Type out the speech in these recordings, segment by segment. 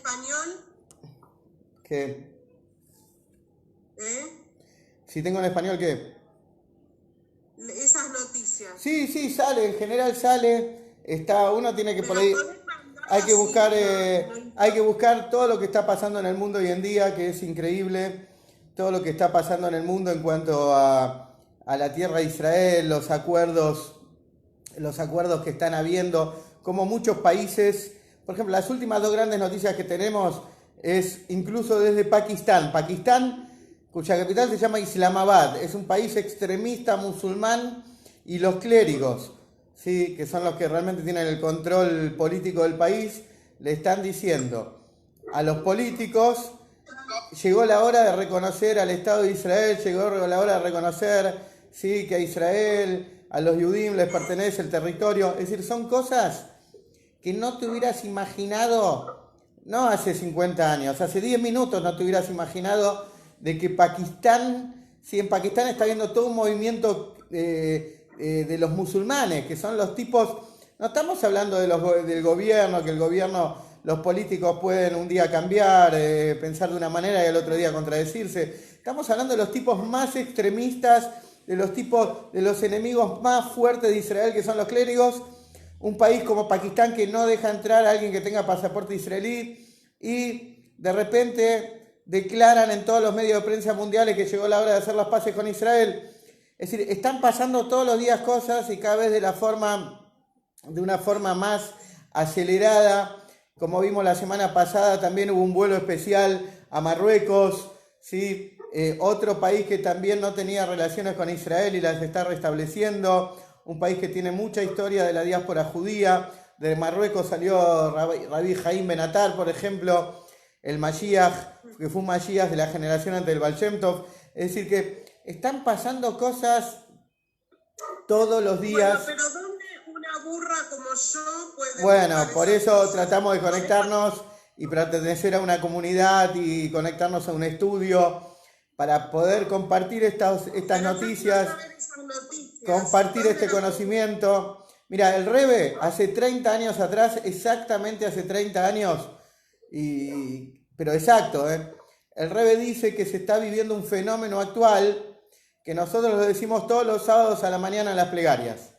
español? ¿Qué? ¿Eh? Si tengo en español, ¿qué? Esas noticias. Sí, sí, sale, en general sale. Está, uno tiene que ¿Me por lo ahí, podés mandar hay que así? buscar, Lo hay que buscar todo lo que está pasando en el mundo hoy en día, que es increíble, todo lo que está pasando en el mundo en cuanto a la tierra de Israel, los acuerdos que están habiendo, como muchos países, por ejemplo, las últimas dos grandes noticias que tenemos es incluso desde Pakistán. Pakistán, cuya capital se llama Islamabad, es un país extremista musulmán y los clérigos, ¿sí? Que son los que realmente tienen el control político del país, le están diciendo a los políticos, llegó la hora de reconocer al Estado de Israel, llegó la hora de reconocer, sí, que a Israel, a los Yudim les pertenece el territorio. Es decir, son cosas que no te hubieras imaginado, no hace 50 años, hace 10 minutos no te hubieras imaginado de que Pakistán, si en Pakistán está habiendo todo un movimiento de los musulmanes, que son los tipos, no estamos hablando del gobierno, que el gobierno, los políticos pueden un día cambiar, pensar de una manera y al otro día contradecirse. Estamos hablando de los tipos más extremistas, de los tipos, de los enemigos más fuertes de Israel, que son los clérigos. Un país como Pakistán que no deja entrar a alguien que tenga pasaporte israelí y de repente declaran en todos los medios de prensa mundiales que llegó la hora de hacer las paces con Israel. Es decir, están pasando todos los días cosas y cada vez de una forma más acelerada. Como vimos la semana pasada, también hubo un vuelo especial a Marruecos, ¿sí? Otro país que también no tenía relaciones con Israel y las está restableciendo. Un país que tiene mucha historia de la diáspora judía. De Marruecos salió Rabbi Jaim Benatar, por ejemplo, el Mashiach, que fue un Mashiach de la generación antes del Baal Shem Tov. Es decir, que están pasando cosas todos los días. Bueno, pero ¿dónde una burra como yo puede Bueno, buscar por esas eso cosas? tratamos de conectarnos y pertenecer a una comunidad y conectarnos a un estudio para poder compartir estas Pero yo quiero noticias, saber esas noticias. compartir ¿Dónde este las puedo? conocimiento. Mira, el Rebe hace 30 años atrás, exactamente hace 30 años, pero exacto, el Rebe dice que se está viviendo un fenómeno actual que nosotros lo decimos todos los sábados a la mañana en las plegarias.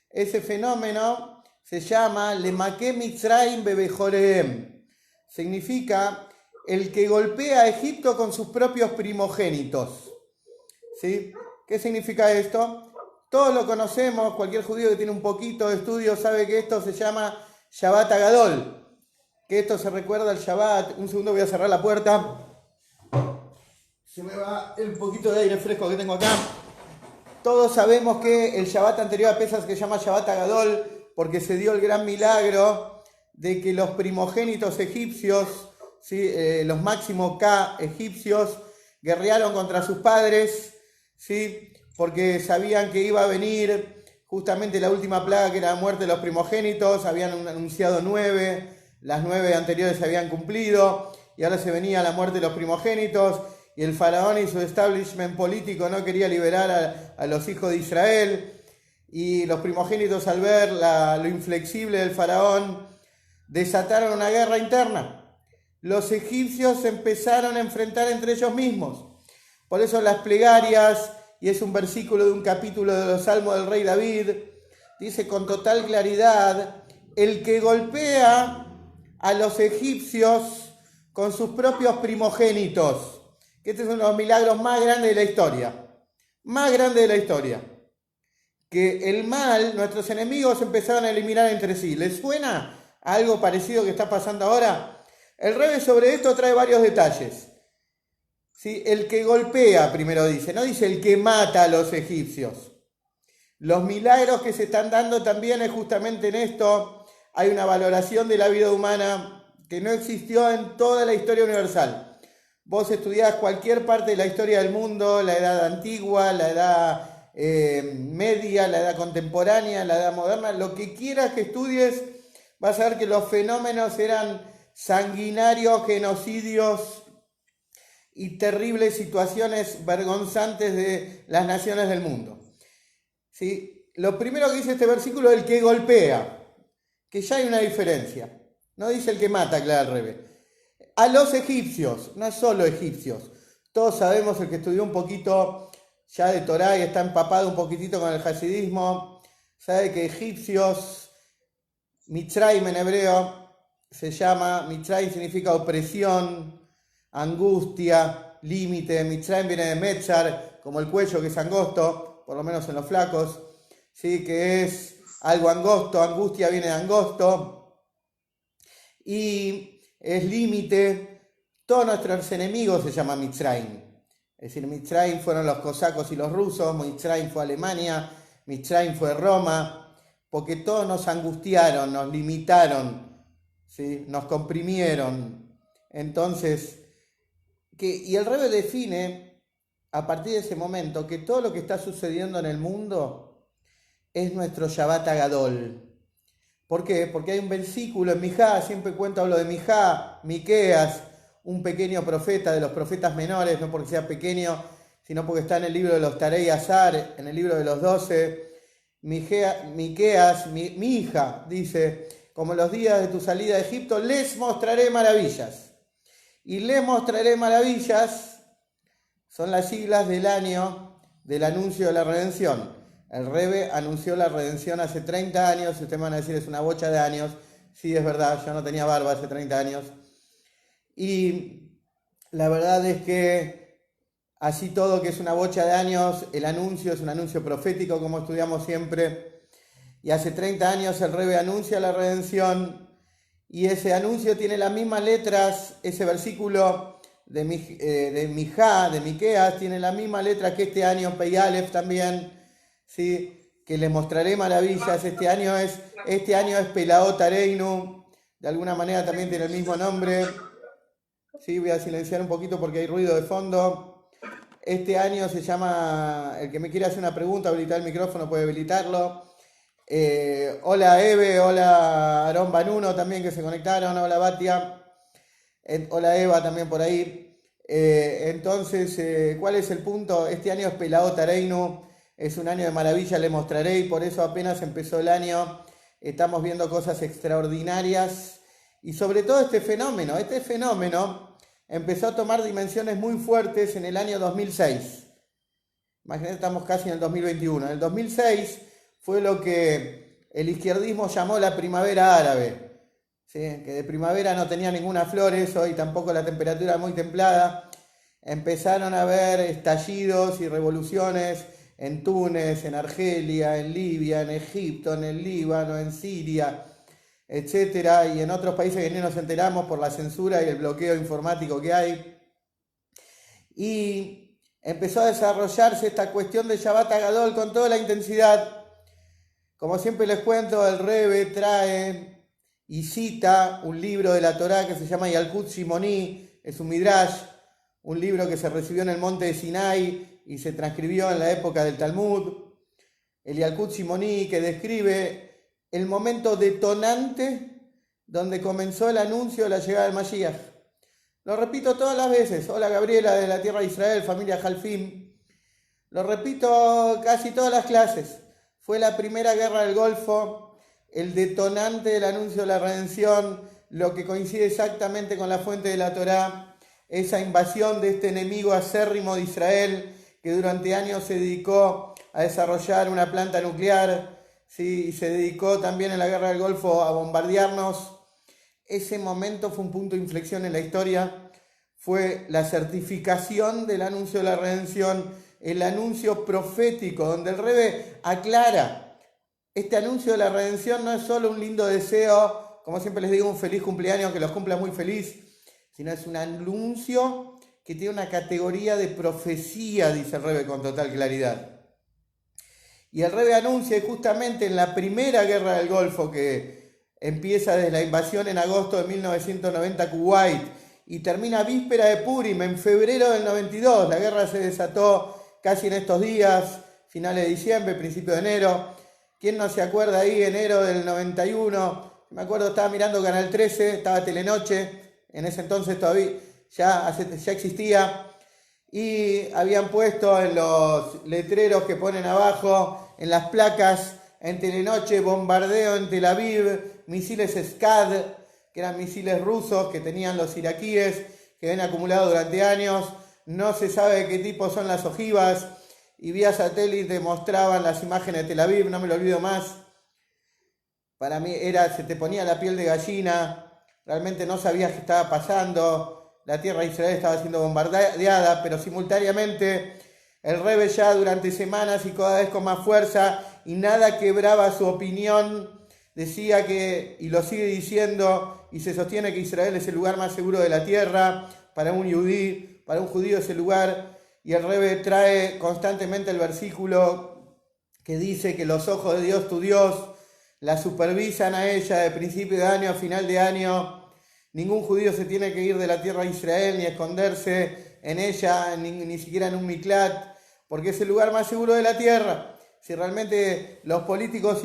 Ese fenómeno se llama Lemake Mitzrayim Bebejoreem. Significa el que golpea a Egipto con sus propios primogénitos. ¿Sí? ¿Qué significa esto? Todos lo conocemos, cualquier judío que tiene un poquito de estudio sabe que esto se llama Shabbat Agadol, que esto se recuerda al Shabbat. Un segundo, voy a cerrar la puerta. Se me va el poquito de aire fresco que tengo acá. Todos sabemos que el Shabbat anterior a Pesach se llama Shabbat Agadol porque se dio el gran milagro de que los primogénitos egipcios, ¿sí? Los máximos K egipcios, guerrearon contra sus padres, ¿sí? Porque sabían que iba a venir justamente la última plaga, que era la muerte de los primogénitos. Habían anunciado 9, las 9 anteriores se habían cumplido y ahora se venía la muerte de los primogénitos. Y el faraón y su establishment político no quería liberar a los hijos de Israel. Y los primogénitos, al ver lo inflexible del faraón, desataron una guerra interna. Los egipcios se empezaron a enfrentar entre ellos mismos. Por eso las plegarias, y es un versículo de un capítulo de los Salmos del rey David, dice con total claridad: el que golpea a los egipcios con sus propios primogénitos. Que este es uno de los milagros más grandes de la historia. Más grande de la historia. Que el mal, nuestros enemigos empezaron a eliminar entre sí. ¿Les suena a algo parecido que está pasando ahora? El Rebe sobre esto trae varios detalles. ¿Sí? El que golpea, primero dice, no dice el que mata a los egipcios. Los milagros que se están dando también es justamente en esto. Hay una valoración de la vida humana que no existió en toda la historia universal. Vos estudiás cualquier parte de la historia del mundo, la edad antigua, la edad media, la edad contemporánea, la edad moderna, lo que quieras que estudies, vas a ver que los fenómenos eran sanguinarios, genocidios y terribles situaciones vergonzantes de las naciones del mundo. ¿Sí? Lo primero que dice este versículo es el que golpea, que ya hay una diferencia. No dice el que mata, claro, al revés. a los egipcios, no solo egipcios. Todos sabemos, el que estudió un poquito ya de Torá y está empapado un poquitito con el hasidismo, sabe que egipcios, Mitzrayim en hebreo, se llama, Mitzrayim significa opresión, angustia, límite. Mitzrayim viene de Metzar, como el cuello que es angosto, por lo menos en los flacos, ¿sí? Que es algo angosto, angustia viene de angosto, y es límite. Todos nuestros enemigos se llaman Mitzrayim. Es decir, Mitzrayim fueron los cosacos y los rusos, Mitzrayim fue Alemania, Mitzrayim fue Roma, porque todos nos angustiaron, nos limitaron, ¿sí? Nos comprimieron. Entonces, y el Rebbe define, a partir de ese momento, que todo lo que está sucediendo en el mundo es nuestro Shabbat Agadol. ¿Por qué? Porque hay un versículo en Mijá, siempre hablo de Mijá, Miqueas, un pequeño profeta de los profetas menores, no porque sea pequeño, sino porque está en el libro de los Tarei Azar, en el libro de los 12. Miqueas, mi hija, dice, como los días de tu salida de Egipto, les mostraré maravillas. Y les mostraré maravillas son las siglas del año del anuncio de la redención. El Rebbe anunció la redención hace 30 años, y ustedes van a decir es una bocha de años. Sí, es verdad, yo no tenía barba hace 30 años. Y la verdad es que así todo que es una bocha de años, el anuncio es un anuncio profético, como estudiamos siempre. Y hace 30 años el Rebbe anuncia la redención, y ese anuncio tiene las mismas letras, ese versículo de Mijá, de Miqueas, tiene las mismas letras que este año, Pei Aleph también, ¿sí? Que les mostraré maravillas. Este año es Pelaot Areinu, de alguna manera también tiene el mismo nombre. Sí, voy a silenciar un poquito porque hay ruido de fondo. Este año se llama, el que me quiera hacer una pregunta, habilitar el micrófono puede habilitarlo. Hola Eve, hola Aarón Banuno también que se conectaron, hola Batia, hola Eva también por ahí. Entonces, ¿cuál es el punto? Este año es Pelaot Areinu, es un año de maravilla, le mostraré, y por eso apenas empezó el año estamos viendo cosas extraordinarias, y sobre todo este fenómeno empezó a tomar dimensiones muy fuertes en el año 2006. Imagínate, estamos casi en el 2021. En el 2006 fue lo que el izquierdismo llamó la primavera árabe, ¿sí? Que de primavera no tenía ninguna flor eso, y tampoco la temperatura muy templada. Empezaron a haber estallidos y revoluciones en Túnez, en Argelia, en Libia, en Egipto, en el Líbano, en Siria, etcétera, y en otros países que ni nos enteramos por la censura y el bloqueo informático que hay. Y empezó a desarrollarse esta cuestión de Shabbat Agadol con toda la intensidad. Como siempre les cuento, el Rebbe trae y cita un libro de la Torá que se llama Yalkut Shimoni, es un Midrash, un libro que se recibió en el monte de Sinai y se transcribió en la época del Talmud. El Yalkut Shimoni, que describe el momento detonante donde comenzó el anuncio de la llegada del Mashiach. Lo repito todas las veces. Hola Gabriela de la tierra de Israel, familia Halfim. Lo repito casi todas las clases. Fue la primera guerra del Golfo, el detonante del anuncio de la redención, lo que coincide exactamente con la fuente de la Torá, esa invasión de este enemigo acérrimo de Israel, que durante años se dedicó a desarrollar una planta nuclear, ¿sí? Y se dedicó también en la guerra del Golfo a bombardearnos. Ese momento fue un punto de inflexión en la historia, fue la certificación del anuncio de la redención, el anuncio profético, donde el Rebbe aclara, este anuncio de la redención no es solo un lindo deseo, como siempre les digo, un feliz cumpleaños, que los cumpla muy feliz, sino es un anuncio que tiene una categoría de profecía, dice el Rebbe con total claridad. Y el Rebbe anuncia justamente en la primera guerra del Golfo, que empieza desde la invasión en agosto de 1990 a Kuwait y termina víspera de Purim en febrero del 92. La guerra se desató casi en estos días, finales de diciembre, principio de enero. ¿Quién no se acuerda ahí, enero del 91? Me acuerdo, estaba mirando Canal 13, estaba Telenoche, en ese entonces todavía ya existía. Y habían puesto en los letreros que ponen abajo, en las placas, en Telenoche, bombardeo en Tel Aviv, misiles Scad, que eran misiles rusos que tenían los iraquíes, que habían acumulado durante años. No se sabe de qué tipo son las ojivas, y vía satélite mostraban las imágenes de Tel Aviv, no me lo olvido más. Para mí se te ponía la piel de gallina, realmente no sabías qué estaba pasando, la tierra de Israel estaba siendo bombardeada, pero simultáneamente el Rebbe ya durante semanas y cada vez con más fuerza, y nada quebraba su opinión, decía que, y lo sigue diciendo, y se sostiene que Israel es el lugar más seguro de la tierra, para un judío es el lugar, y el Rebbe trae constantemente el versículo que dice que los ojos de Dios, tu Dios, la supervisan a ella de principio de año a final de año. Ningún judío se tiene que ir de la tierra de Israel ni esconderse en ella, ni siquiera en un miklat, porque es el lugar más seguro de la tierra. Si realmente los políticos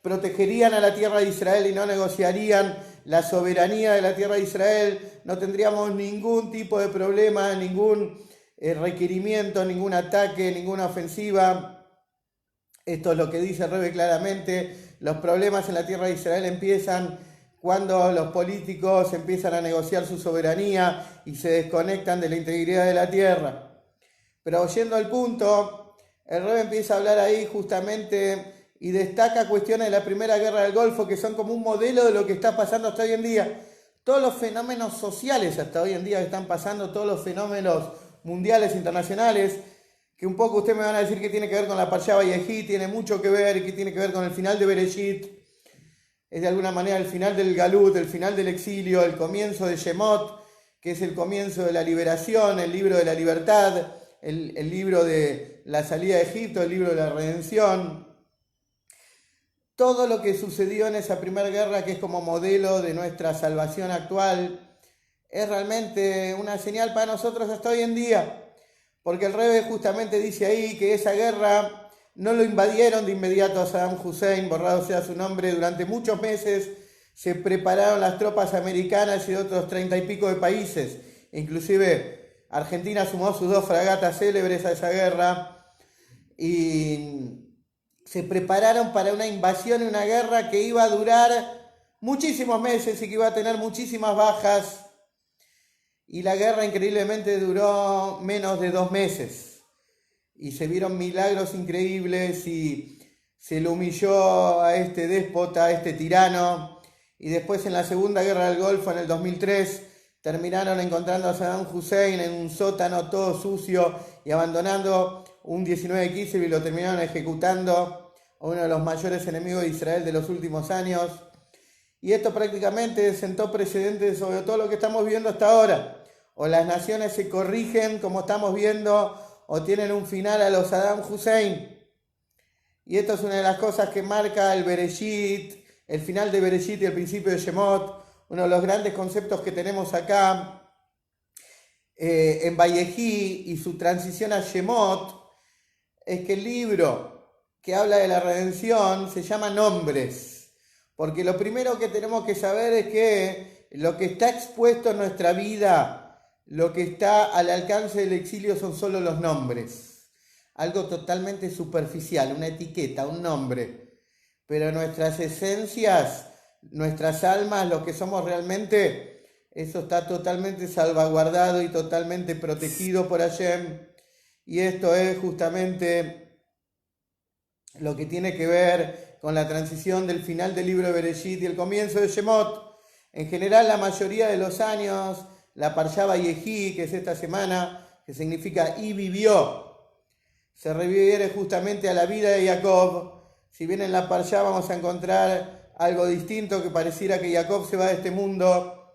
protegerían a la tierra de Israel y no negociarían la soberanía de la tierra de Israel, no tendríamos ningún tipo de problema, ningún requerimiento, ningún ataque, ninguna ofensiva. Esto es lo que dice el Rebbe claramente. Los problemas en la tierra de Israel empiezan cuando los políticos empiezan a negociar su soberanía y se desconectan de la integridad de la tierra. Pero yendo al punto, el Rebbe empieza a hablar ahí justamente y destaca cuestiones de la Primera Guerra del Golfo que son como un modelo de lo que está pasando hasta hoy en día. Todos los fenómenos sociales hasta hoy en día que están pasando, todos los fenómenos mundiales, internacionales, que un poco ustedes me van a decir que tiene que ver con la Parsha Vayehí, tiene mucho que ver, y que tiene que ver con el final de Bereshit, es de alguna manera el final del Galut, el final del exilio, el comienzo de Shemot, que es el comienzo de la liberación, el libro de la libertad, el libro de la salida de Egipto, el libro de la redención. Todo lo que sucedió en esa primera guerra, que es como modelo de nuestra salvación actual, es realmente una señal para nosotros hasta hoy en día. Porque el Rebbe justamente dice ahí que esa guerra no lo invadieron de inmediato a Saddam Hussein, borrado sea su nombre. Durante muchos meses se prepararon las tropas americanas y de otros 30 y pico de países. Inclusive Argentina sumó sus 2 fragatas célebres a esa guerra. Y se prepararon para una invasión y una guerra que iba a durar muchísimos meses y que iba a tener muchísimas bajas. Y la guerra increíblemente duró menos de 2 meses. Y se vieron milagros increíbles y se lo humilló a este déspota, a este tirano. Y después en la Segunda Guerra del Golfo, en el 2003, terminaron encontrando a Saddam Hussein en un sótano todo sucio y abandonando un 19 de Kislev, y lo terminaron ejecutando, a uno de los mayores enemigos de Israel de los últimos años. Y esto prácticamente sentó precedentes sobre todo lo que estamos viendo hasta ahora. O las naciones se corrigen como estamos viendo, o tienen un final a los Saddam Hussein. Y esto es una de las cosas que marca el Bereshit, el final de Bereshit y el principio de Shemot. Uno de los grandes conceptos que tenemos acá en Vayehí y su transición a Shemot es que el libro que habla de la redención se llama Nombres. Porque lo primero que tenemos que saber es que lo que está expuesto en nuestra vida, lo que está al alcance del exilio, son solo los nombres. Algo totalmente superficial, una etiqueta, un nombre. Pero nuestras esencias, nuestras almas, lo que somos realmente, eso está totalmente salvaguardado y totalmente protegido por Hashem. Y esto es justamente lo que tiene que ver con la transición del final del libro de Bereshit y el comienzo de Shemot. En general, la mayoría de los años, la Parsha Vayehí, que es esta semana, que significa y vivió, se refiere justamente a la vida de Jacob. Si bien en la Parsha vamos a encontrar algo distinto, que pareciera que Jacob se va de este mundo,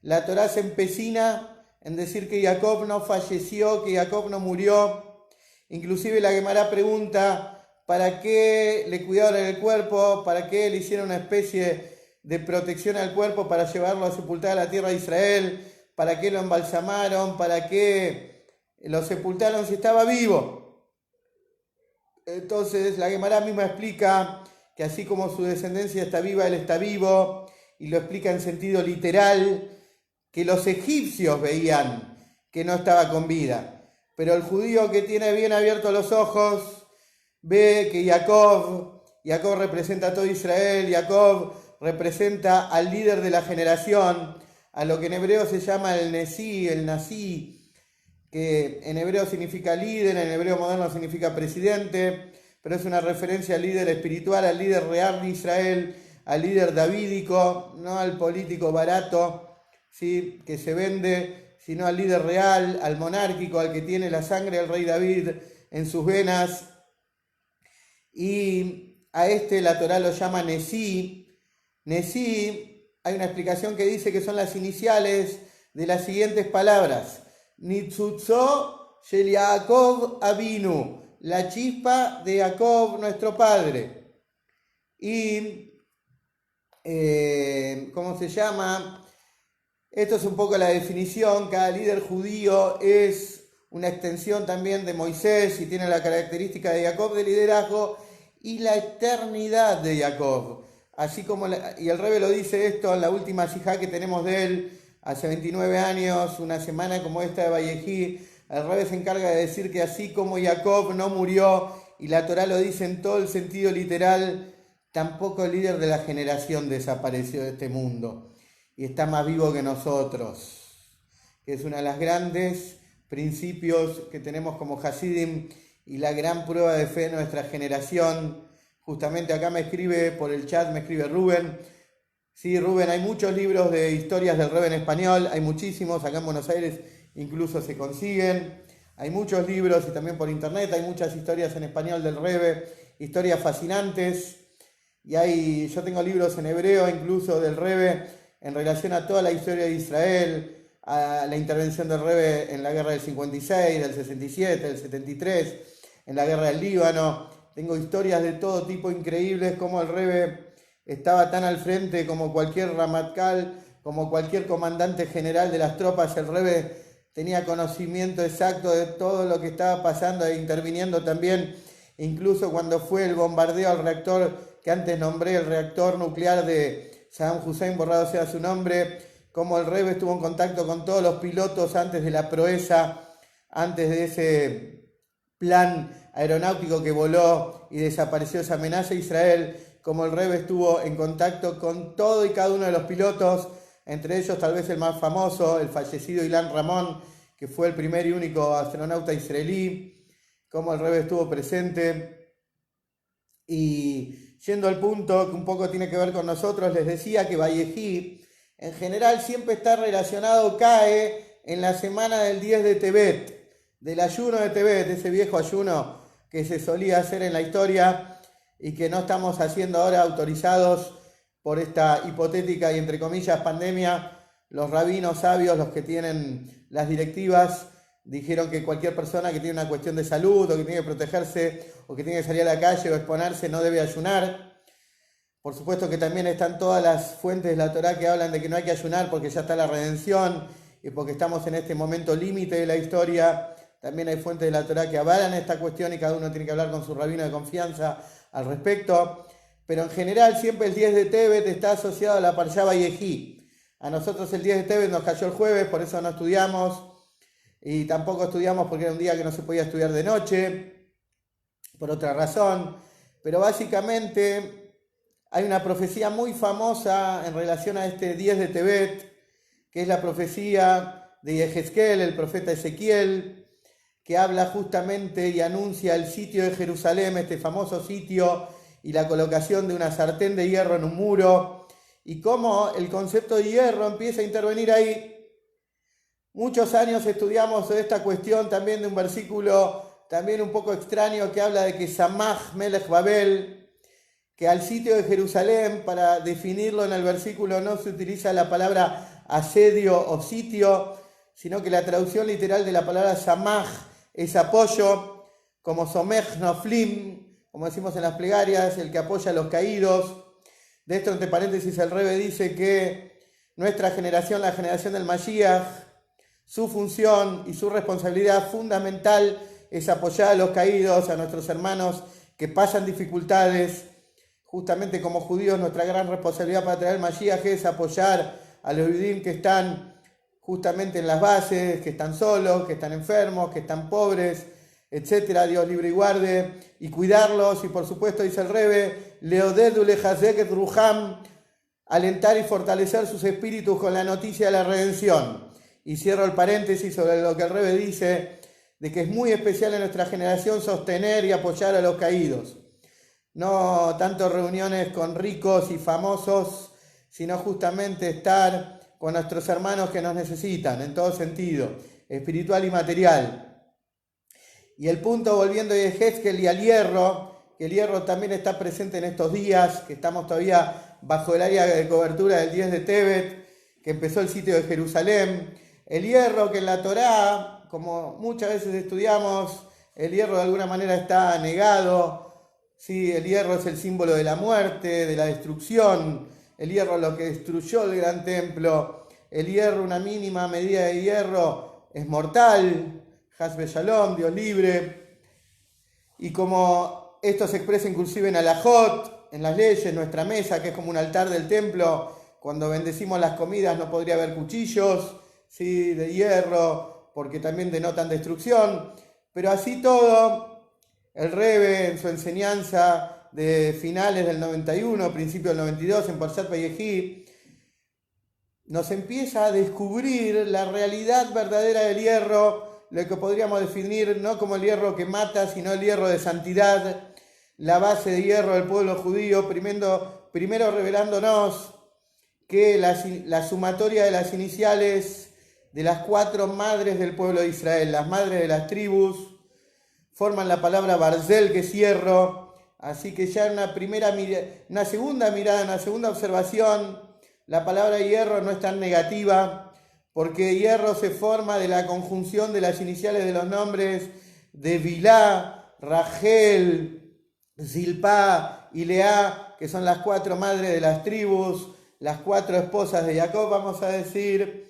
la Torá se empecina en decir que Jacob no falleció, que Jacob no murió. Inclusive la Gemara pregunta para qué le cuidaron el cuerpo, para qué le hicieron una especie de protección al cuerpo para llevarlo a sepultar a la tierra de Israel, para qué lo embalsamaron, para qué lo sepultaron si estaba vivo. Entonces la Gemara misma explica que así como su descendencia está viva, él está vivo, y lo explica en sentido literal, que los egipcios veían que no estaba con vida, pero el judío que tiene bien abiertos los ojos ve que Jacob representa a todo Israel, Jacob representa al líder de la generación, a lo que en hebreo se llama el Nesí, el Nasí, que en hebreo significa líder, en hebreo moderno significa presidente, pero es una referencia al líder espiritual, al líder real de Israel, al líder davídico, no al político barato, ¿sí?, que se vende, sino al líder real, al monárquico, al que tiene la sangre del rey David en sus venas. Y a este la Torá lo llama Nesí. Nesí, hay una explicación que dice que son las iniciales de las siguientes palabras: Nitzutzo Shel Yaakov Avinu, la chispa de Jacob, nuestro padre. Y, ¿cómo se llama? Esto es un poco la definición. Cada líder judío es una extensión también de Moisés y tiene la característica de Jacob de liderazgo y la eternidad de Jacob. Así como, y el Rebbe lo dice esto en la última sijá que tenemos de él, hace 29 años, una semana como esta de Vallejí. El Rebbe se encarga de decir que así como Jacob no murió, y la Torá lo dice en todo el sentido literal, tampoco el líder de la generación desapareció de este mundo y está más vivo que nosotros, que es una de las grandes principios que tenemos como Hasidim y la gran prueba de fe de nuestra generación. Justamente acá me escribe por el chat, me escribe Rubén. Sí, Rubén, hay muchos libros de historias del Rebbe en español, hay muchísimos, acá en Buenos Aires incluso se consiguen. Hay muchos libros y también por internet hay muchas historias en español del Rebbe, historias fascinantes. Y yo tengo libros en hebreo incluso del Rebbe en relación a toda la historia de Israel, a la intervención del Rebbe en la guerra del 56, del 67, del 73, en la guerra del Líbano. Tengo historias de todo tipo increíbles, como el Rebbe estaba tan al frente como cualquier Ramatkal, como cualquier comandante general de las tropas. El Rebbe tenía conocimiento exacto de todo lo que estaba pasando e interviniendo también, incluso cuando fue el bombardeo al reactor que antes nombré, el reactor nuclear de Saddam Hussein, borrado sea su nombre, como el Rebbe estuvo en contacto con todos los pilotos antes de la proeza, antes de ese plan aeronáutico que voló y desapareció esa amenaza a Israel, como el Rebbe estuvo en contacto con todo y cada uno de los pilotos, entre ellos tal vez el más famoso, el fallecido Ilan Ramon, que fue el primer y único astronauta israelí, como el Rebbe estuvo presente. Y yendo al punto que un poco tiene que ver con nosotros, les decía que Vallejí en general siempre está relacionado, cae en la semana del 10 de Tebet, del ayuno de Tebet, ese viejo ayuno que se solía hacer en la historia y que no estamos haciendo ahora autorizados por esta hipotética y entre comillas pandemia. Los rabinos sabios, los que tienen las directivas, dijeron que cualquier persona que tiene una cuestión de salud o que tiene que protegerse o que tiene que salir a la calle o exponerse no debe ayunar. Por supuesto que también están todas las fuentes de la Torá que hablan de que no hay que ayunar porque ya está la redención y porque estamos en este momento límite de la historia. También hay fuentes de la Torá que avalan esta cuestión y cada uno tiene que hablar con su rabino de confianza al respecto. Pero en general siempre el 10 de Tebet está asociado a la Parshá Vallejí. A nosotros el 10 de Tebet nos cayó el jueves, por eso no estudiamos. Y tampoco estudiamos porque era un día que no se podía estudiar de noche, por otra razón. Pero básicamente hay una profecía muy famosa en relación a este 10 de Tebet, que es la profecía de Yehezkel, el profeta Ezequiel, que habla justamente y anuncia el sitio de Jerusalén, este famoso sitio, y la colocación de una sartén de hierro en un muro, y cómo el concepto de hierro empieza a intervenir ahí. Muchos años estudiamos esta cuestión también de un versículo también un poco extraño que habla de que Samach Melech Babel, que al sitio de Jerusalén, para definirlo en el versículo no se utiliza la palabra asedio o sitio, sino que la traducción literal de la palabra Samach es apoyo, como Somech Noflim, como decimos en las plegarias, el que apoya a los caídos. De esto, entre paréntesis, el Rebbe dice que nuestra generación, la generación del Mashiach, su función y su responsabilidad fundamental es apoyar a los caídos, a nuestros hermanos que pasan dificultades. Justamente como judíos, nuestra gran responsabilidad para traer el Mashiach es apoyar a los judíos que están justamente en las bases, que están solos, que están enfermos, que están pobres, etcétera. Dios libre y guarde, y cuidarlos. Y por supuesto, dice el Rebbe, Leodedu lehazek et ruham, alentar y fortalecer sus espíritus con la noticia de la redención. Y cierro el paréntesis sobre lo que el Rebbe dice, de que es muy especial en nuestra generación sostener y apoyar a los caídos. No tanto reuniones con ricos y famosos, sino justamente estar con nuestros hermanos que nos necesitan, en todo sentido, espiritual y material. Y el punto, volviendo a Yehezkel y al hierro, que el hierro también está presente en estos días, que estamos todavía bajo el área de cobertura del 10 de Tebet, que empezó el sitio de Jerusalén. El hierro que en la Torá, como muchas veces estudiamos, el hierro de alguna manera está negado. Sí, el hierro es el símbolo de la muerte, de la destrucción. El hierro es lo que destruyó el gran templo. El hierro, una mínima medida de hierro, es mortal. Hasbe Shalom, Dios libre. Y como esto se expresa inclusive en Alajot, en las leyes, nuestra mesa, que es como un altar del templo, cuando bendecimos las comidas no podría haber cuchillos, ¿sí?, de hierro, porque también denotan destrucción. Pero así todo, el Rebbe en su enseñanza de finales del 91, principio del 92, en Parshat Vayehi, nos empieza a descubrir la realidad verdadera del hierro, lo que podríamos definir no como el hierro que mata, sino el hierro de santidad, la base de hierro del pueblo judío, primero revelándonos que la sumatoria de las iniciales de las 4 madres del pueblo de Israel, las madres de las tribus, forman la palabra Barzel, que es hierro. Así que ya en una segunda mirada, una segunda observación, la palabra hierro no es tan negativa, porque hierro se forma de la conjunción de las iniciales de los nombres de Bilá, Rachel, Zilpá y Leá, que son las 4 madres de las tribus, las 4 esposas de Jacob, vamos a decir.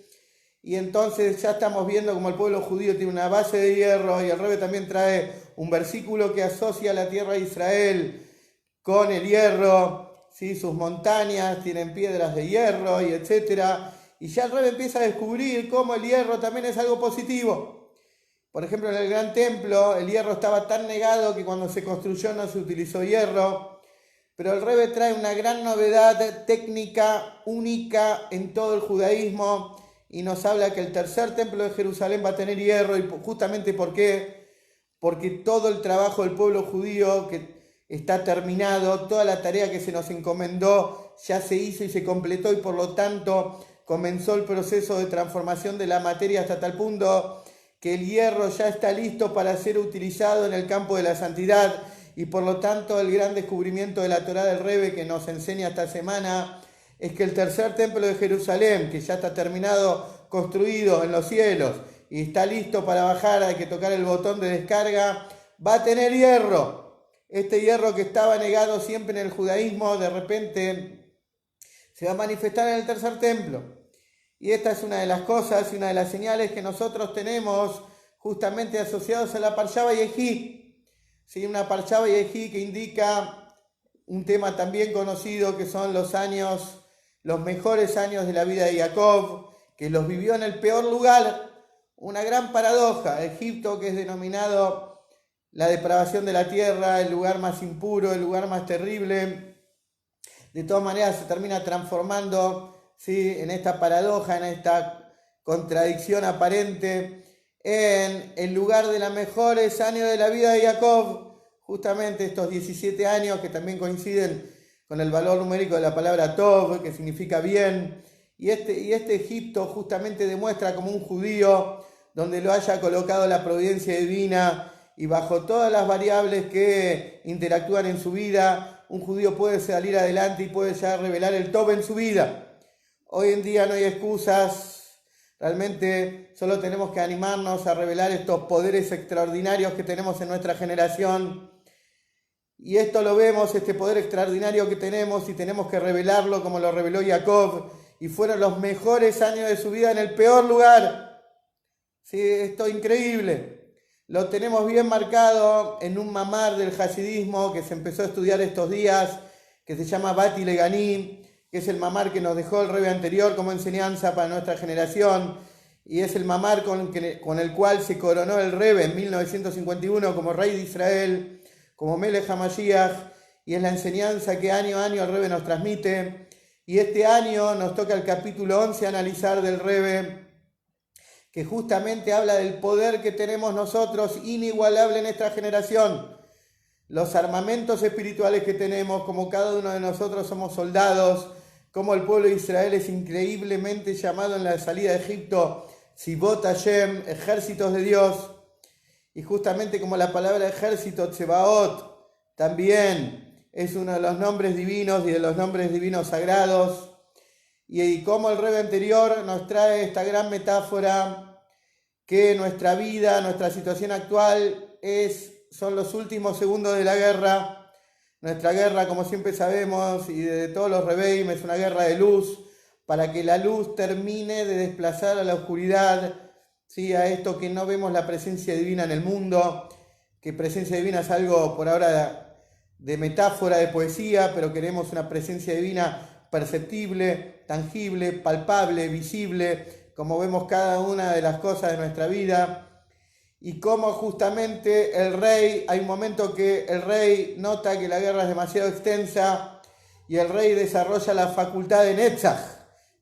Y entonces ya estamos viendo como el pueblo judío tiene una base de hierro, y el Rebbe también trae un versículo que asocia la tierra de Israel con el hierro, ¿sí? Sus montañas tienen piedras de hierro y etcétera. Y ya el Rebbe empieza a descubrir cómo el hierro también es algo positivo. Por ejemplo, en el Gran Templo el hierro estaba tan negado que cuando se construyó no se utilizó hierro. Pero el Rebbe trae una gran novedad técnica única en todo el judaísmo y nos habla que el tercer templo de Jerusalén va a tener hierro. ¿Y justamente por qué? Porque todo el trabajo del pueblo judío que está terminado, toda la tarea que se nos encomendó ya se hizo y se completó, y por lo tanto comenzó el proceso de transformación de la materia hasta tal punto que el hierro ya está listo para ser utilizado en el campo de la santidad. Y por lo tanto el gran descubrimiento de la Torá del Rebbe que nos enseña esta semana es que el tercer templo de Jerusalén, que ya está terminado, construido en los cielos y está listo para bajar, hay que tocar el botón de descarga, va a tener hierro. Este hierro que estaba negado siempre en el judaísmo, de repente se va a manifestar en el tercer templo. Y esta es una de las cosas y una de las señales que nosotros tenemos justamente asociados a la Parsha Vayehi. Sí, una Parsha Vayehi que indica un tema también conocido, que son los mejores años de la vida de Jacob, que los vivió en el peor lugar. Una gran paradoja. Egipto, que es denominado la depravación de la tierra, el lugar más impuro, el lugar más terrible, de todas maneras se termina transformando, ¿sí?, en esta paradoja, en esta contradicción aparente, en el lugar de los mejores años de la vida de Jacob. Justamente estos 17 años que también coinciden con el valor numérico de la palabra Tov, que significa bien. Y este Egipto justamente demuestra como un judío, donde lo haya colocado la providencia divina y bajo todas las variables que interactúan en su vida, un judío puede salir adelante y puede ya revelar el Tov en su vida. Hoy en día no hay excusas, realmente solo tenemos que animarnos a revelar estos poderes extraordinarios que tenemos en nuestra generación. Y esto lo vemos, este poder extraordinario que tenemos, y tenemos que revelarlo como lo reveló Jacob, y fueron los mejores años de su vida en el peor lugar. Sí, esto es increíble. Lo tenemos bien marcado en un mamar del hasidismo que se empezó a estudiar estos días, que se llama Bati Leganim, que es el mamar que nos dejó el Rebbe anterior como enseñanza para nuestra generación, y es el mamar con el cual se coronó el Rebbe en 1951 como rey de Israel, como Melech HaMashiach, y es la enseñanza que año a año el Rebbe nos transmite. Y este año nos toca el capítulo 11 analizar del Rebbe, que justamente habla del poder que tenemos nosotros, inigualable en esta generación. Los armamentos espirituales que tenemos, como cada uno de nosotros somos soldados, como el pueblo de Israel es increíblemente llamado en la salida de Egipto, Tzivot Hashem, ejércitos de Dios. Y justamente como la palabra ejército, Tsebaot, también es uno de los nombres divinos y de los nombres divinos sagrados. Y como el Rebbe anterior nos trae esta gran metáfora que nuestra vida, nuestra situación actual son los últimos segundos de la guerra. Nuestra guerra, como siempre sabemos, y de todos los Rebbeim, es una guerra de luz, para que la luz termine de desplazar a la oscuridad, ¿sí? A esto que no vemos la presencia divina en el mundo, que presencia divina es algo por ahora de metáfora, de poesía, pero queremos una presencia divina perceptible, tangible, palpable, visible, como vemos cada una de las cosas de nuestra vida. Y como justamente el rey, hay un momento que el rey nota que la guerra es demasiado extensa y el rey desarrolla la facultad de Netzach,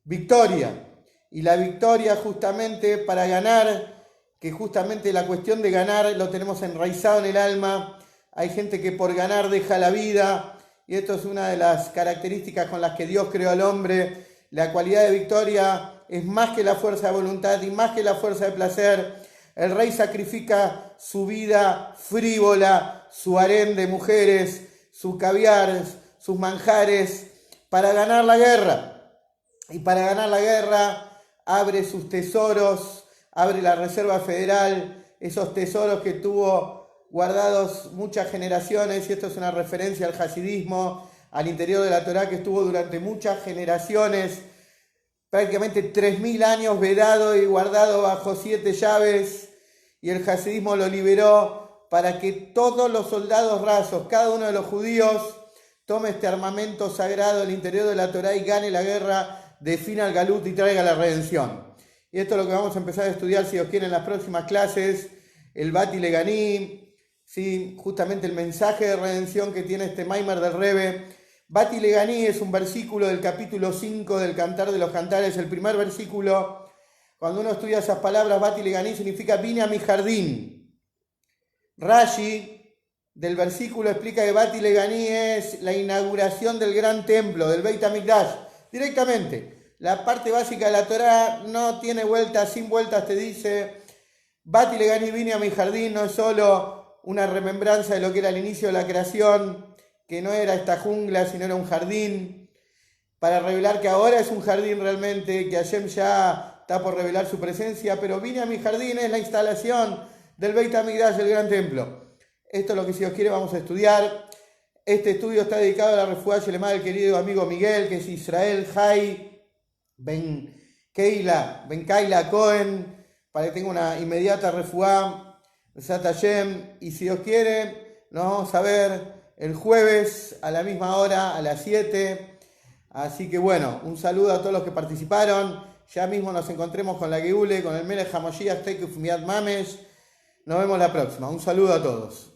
victoria. Y la victoria justamente para ganar, que justamente la cuestión de ganar lo tenemos enraizado en el alma. Hay gente que por ganar deja la vida y esto es una de las características con las que Dios creó al hombre. La cualidad de victoria es más que la fuerza de voluntad y más que la fuerza de placer. El rey sacrifica su vida frívola, su harén de mujeres, sus caviares, sus manjares, para ganar la guerra. Y para ganar la guerra abre sus tesoros, abre la Reserva Federal, esos tesoros que tuvo guardados muchas generaciones, y esto es una referencia al hasidismo, al interior de la Torá, que estuvo durante muchas generaciones, prácticamente 3000 años vedado y guardado bajo 7 llaves, y el hasidismo lo liberó para que todos los soldados rasos, cada uno de los judíos, tome este armamento sagrado al interior de la Torá y gane la guerra, defina el galut y traiga la redención. Y esto es lo que vamos a empezar a estudiar, si Dios quiere, en las próximas clases, el Bati Leganí, ¿sí? Justamente el mensaje de redención que tiene este Maimer del Rebbe. Bati Leganí es un versículo del capítulo 5 del Cantar de los Cantares, el primer versículo. Cuando uno estudia esas palabras, Bati Leganí significa vine a mi jardín. Rashi del versículo explica que Bati Leganí es la inauguración del gran templo, del Beit HaMikdash, directamente. La parte básica de la Torá no tiene vueltas, sin vueltas te dice, Bati Leganí, vine a mi jardín, no es solo una remembranza de lo que era el inicio de la creación, que no era esta jungla, sino era un jardín, para revelar que ahora es un jardín realmente, que Hashem ya está por revelar su presencia, pero vine a mi jardín, es la instalación del Beit HaMikdash, el gran templo. Esto es lo que, si Dios quiere, vamos a estudiar. Este estudio está dedicado a la refuá Shelema del querido amigo Miguel, que es Israel Jai Ben Kaila Cohen, para que tenga una inmediata refuá, Sat Hashem, y si Dios quiere, nos vamos a ver el jueves a la misma hora, a las 7. Así que bueno, un saludo a todos los que participaron. Ya mismo nos encontremos con la Geule, con el Melech HaMashiach Teikuf Miad Mamesh. Nos vemos la próxima. Un saludo a todos.